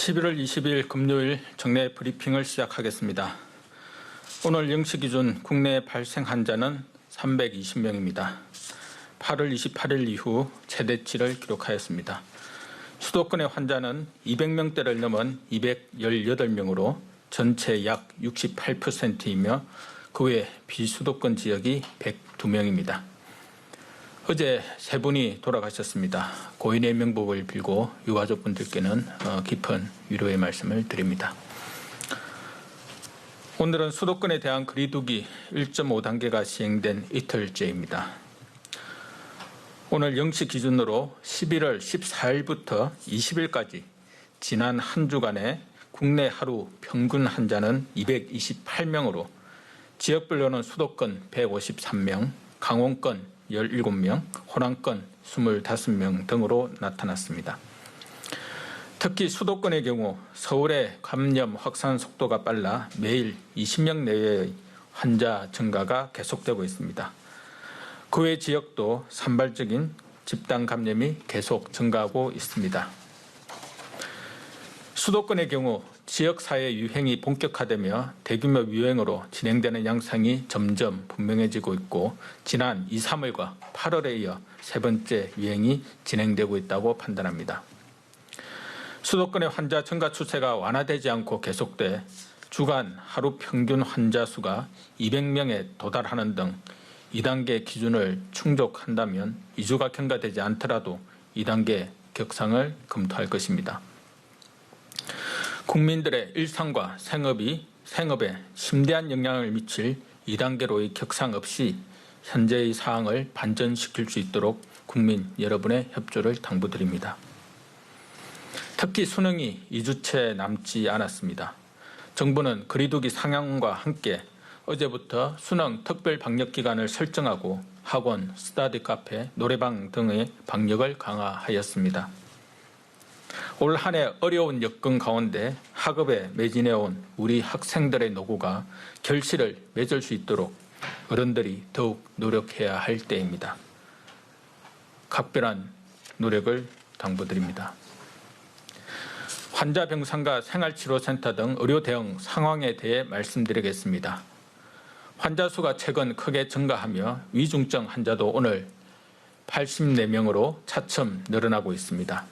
11월 20일 금요일 정례 브리핑을 시작하겠습니다. 오늘 0시 기준 국내 발생 환자는 320명입니다. 8월 28일 이후 최대치를 기록하였습니다. 수도권의 환자는 200명대를 넘은 218명으로 전체 약 68%이며 그 외 비수도권 지역이 102명입니다. 어제 세 분이 돌아가셨습니다. 고인의 명복을 빌고 유가족분들께는 깊은 위로의 말씀을 드립니다. 오늘은 수도권에 대한 거리두기 1.5단계가 시행된 이틀째입니다. 오늘 0시 기준으로 11월 14일부터 20일까지 지난 한 주간의 국내 하루 평균 환자는 228명으로 지역별로는 수도권 153명, 강원권 17명, 호남권 25명 등으로 나타났습니다. 특히 수도권의 경우 서울의 감염 확산 속도가 빨라 매일 20명 내외의 환자 증가가 계속되고 있습니다. 그 외 지역도 산발적인 집단 감염이 계속 증가하고 있습니다. 수도권의 경우 지역사회 유행이 본격화되며 대규모 유행으로 진행되는 양상이 점점 분명해지고 있고 지난 2, 3월과 8월에 이어 세 번째 유행이 진행되고 있다고 판단합니다. 수도권의 환자 증가 추세가 완화되지 않고 계속돼 주간 하루 평균 환자 수가 200명에 도달하는 등 2단계 기준을 충족한다면 2주가 경과되지 않더라도 2단계 격상을 검토할 것입니다. 국민들의 일상과 생업에 심대한 영향을 미칠 2단계로의 격상 없이 현재의 사항을 반전시킬 수 있도록 국민 여러분의 협조를 당부드립니다. 특히 수능이 2주째 남지 않았습니다. 정부는 거리두기 상향과 함께 어제부터 수능 특별 방역 기간을 설정하고 학원, 스터디 카페, 노래방 등의 방역을 강화하였습니다. 올 한 해 어려운 여건 가운데 학업에 매진해온 우리 학생들의 노고가 결실을 맺을 수 있도록 어른들이 더욱 노력해야 할 때입니다. 각별한 노력을 당부드립니다. 환자 병상과 생활치료센터 등 의료 대응 상황에 대해 말씀드리겠습니다. 환자 수가 최근 크게 증가하며 위중증 환자도 오늘 84명으로 차츰 늘어나고 있습니다.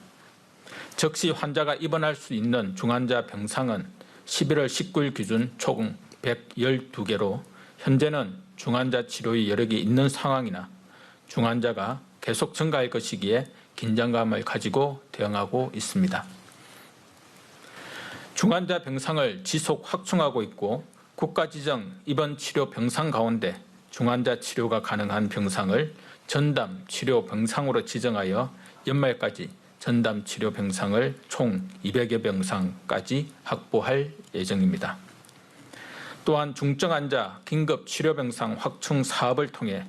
즉시 환자가 입원할 수 있는 중환자 병상은 11월 19일 기준 총 112개로 현재는 중환자 치료의 여력이 있는 상황이나 중환자가 계속 증가할 것이기에 긴장감을 가지고 대응하고 있습니다. 중환자 병상을 지속 확충하고 있고 국가지정 입원 치료 병상 가운데 중환자 치료가 가능한 병상을 전담 치료 병상으로 지정하여 연말까지 전담 치료 병상을 총 200여 병상까지 확보할 예정입니다. 또한 중증 환자 긴급 치료 병상 확충 사업을 통해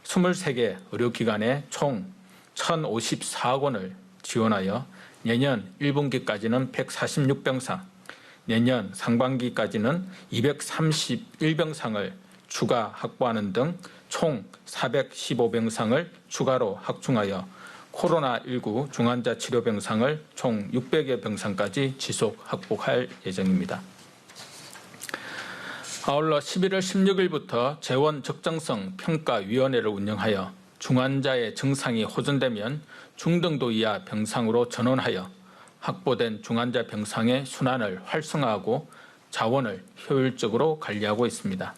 23개 의료기관에 총 1,054억 원을 지원하여 내년 1분기까지는 146병상, 내년 상반기까지는 231병상을 추가 확보하는 등 총 415병상을 추가로 확충하여 코로나19 중환자 치료 병상을 총 600여 병상까지 지속 확보할 예정입니다. 아울러 11월 16일부터 재원 적정성 평가위원회를 운영하여 중환자의 증상이 호전되면 중등도 이하 병상으로 전원하여 확보된 중환자 병상의 순환을 활성화하고 자원을 효율적으로 관리하고 있습니다.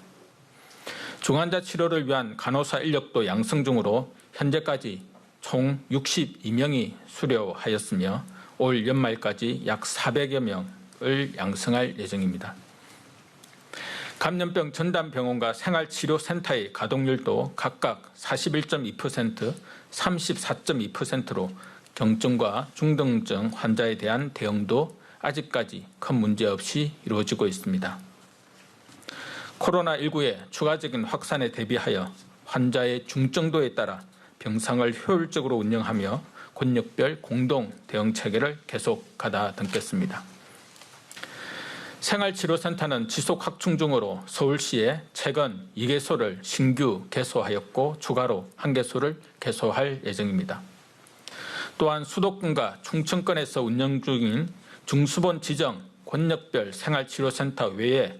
중환자 치료를 위한 간호사 인력도 양성 중으로 현재까지 총 62명이 수료하였으며 올 연말까지 약 400여 명을 양성할 예정입니다. 감염병 전담병원과 생활치료센터의 가동률도 각각 41.2%, 34.2%로 경증과 중등증 환자에 대한 대응도 아직까지 큰 문제 없이 이루어지고 있습니다. 코로나19의 추가적인 확산에 대비하여 환자의 중증도에 따라 병상을 효율적으로 운영하며 권역별 공동 대응 체계를 계속 가다듬겠습니다. 생활치료센터는 지속 확충 중으로 서울시에 최근 2개소를 신규 개소하였고 추가로 1개소를 개소할 예정입니다. 또한 수도권과 충청권에서 운영 중인 중수본 지정 권역별 생활치료센터 외에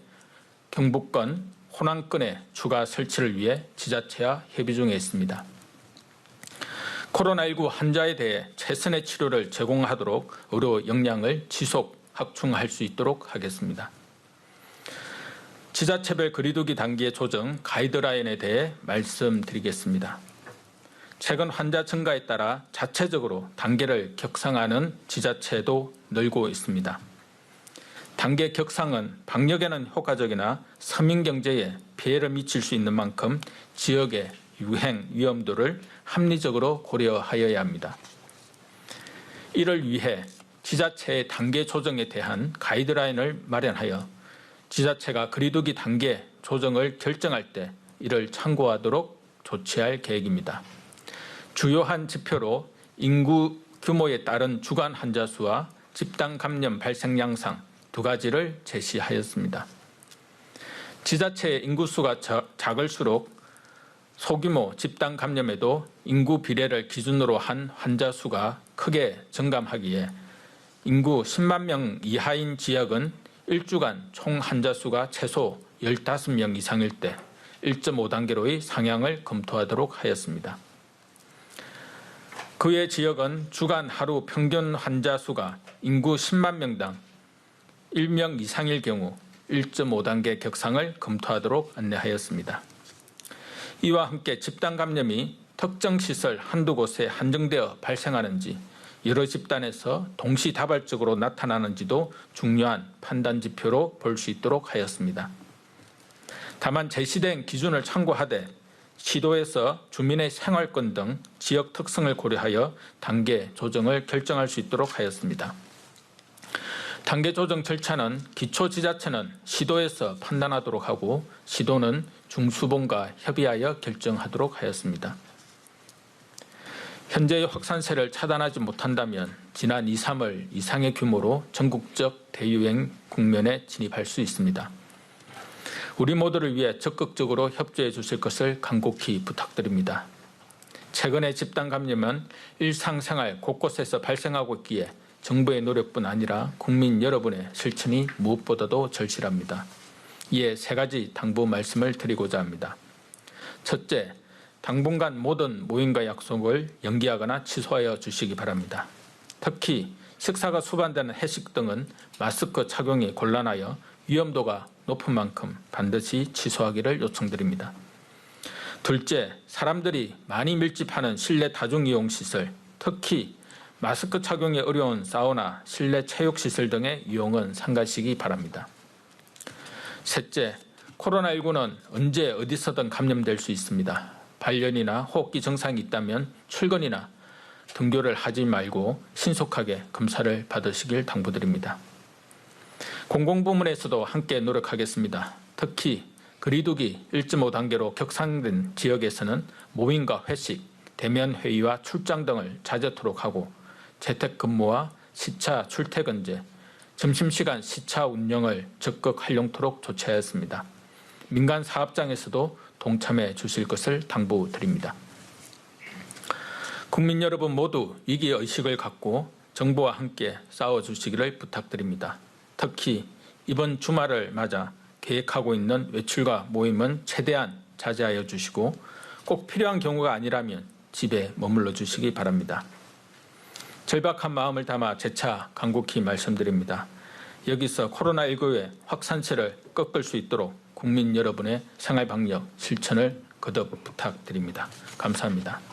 경북권 호남권의 추가 설치를 위해 지자체와 협의 중에 있습니다. 코로나19 환자에 대해 최선의 치료를 제공하도록 의료 역량을 지속 확충할 수 있도록 하겠습니다. 지자체별 거리두기 단계 조정 가이드라인에 대해 말씀드리겠습니다. 최근 환자 증가에 따라 자체적으로 단계를 격상하는 지자체도 늘고 있습니다. 단계 격상은 방역에는 효과적이나 서민경제에 피해를 미칠 수 있는 만큼 지역의 유행 위험도를 합리적으로 고려하여야 합니다. 이를 위해 지자체의 단계 조정에 대한 가이드라인을 마련하여 지자체가 거리두기 단계 조정을 결정할 때 이를 참고하도록 조치할 계획입니다. 주요한 지표로 인구 규모에 따른 주간 환자 수와 집단 감염 발생 양상 두 가지를 제시하였습니다. 지자체의 인구수가 작을수록 소규모 집단 감염에도 인구 비례를 기준으로 한 환자 수가 크게 증감하기에 인구 10만 명 이하인 지역은 일주간 총 환자 수가 최소 15명 이상일 때 1.5단계로의 상향을 검토하도록 하였습니다. 그 외 지역은 주간 하루 평균 환자 수가 인구 10만 명당 1명 이상일 경우 1.5단계 격상을 검토하도록 안내하였습니다. 이와 함께 집단 감염이 특정 시설 한두 곳에 한정되어 발생하는지 여러 집단에서 동시다발적으로 나타나는지도 중요한 판단 지표로 볼 수 있도록 하였습니다. 다만 제시된 기준을 참고하되 시도에서 주민의 생활권 등 지역 특성을 고려하여 단계 조정을 결정할 수 있도록 하였습니다. 단계 조정 절차는 기초지자체는 시도에서 판단하도록 하고 시도는 중수본과 협의하여 결정하도록 하였습니다. 현재의 확산세를 차단하지 못한다면 지난 2, 3월 이상의 규모로 전국적 대유행 국면에 진입할 수 있습니다. 우리 모두를 위해 적극적으로 협조해 주실 것을 간곡히 부탁드립니다. 최근의 집단 감염은 일상생활 곳곳에서 발생하고 있기에 정부의 노력뿐 아니라 국민 여러분의 실천이 무엇보다도 절실합니다. 이에 세 가지 당부 말씀을 드리고자 합니다. 첫째, 당분간 모든 모임과 약속을 연기하거나 취소하여 주시기 바랍니다. 특히 식사가 수반되는 회식 등은 마스크 착용이 곤란하여 위험도가 높은 만큼 반드시 취소하기를 요청드립니다. 둘째, 사람들이 많이 밀집하는 실내 다중이용시설, 특히 마스크 착용이 어려운 사우나, 실내 체육시설 등의 이용은 삼가시기 바랍니다. 셋째, 코로나19는 언제 어디서든 감염될 수 있습니다. 발열이나 호흡기 증상이 있다면 출근이나 등교를 하지 말고 신속하게 검사를 받으시길 당부드립니다. 공공부문에서도 함께 노력하겠습니다. 특히 거리두기 1.5단계로 격상된 지역에서는 모임과 회식, 대면 회의와 출장 등을 자제토록 하고 재택근무와 시차 출퇴근제, 점심시간 시차 운영을 적극 활용토록 조치하였습니다. 민간 사업장에서도 동참해 주실 것을 당부드립니다. 국민 여러분 모두 위기의식을 갖고 정부와 함께 싸워주시기를 부탁드립니다. 특히 이번 주말을 맞아 계획하고 있는 외출과 모임은 최대한 자제하여 주시고 꼭 필요한 경우가 아니라면 집에 머물러 주시기 바랍니다. 절박한 마음을 담아 재차 간곡히 말씀드립니다. 여기서 코로나19의 확산세를 꺾을 수 있도록 국민 여러분의 생활방역 실천을 거듭 부탁드립니다. 감사합니다.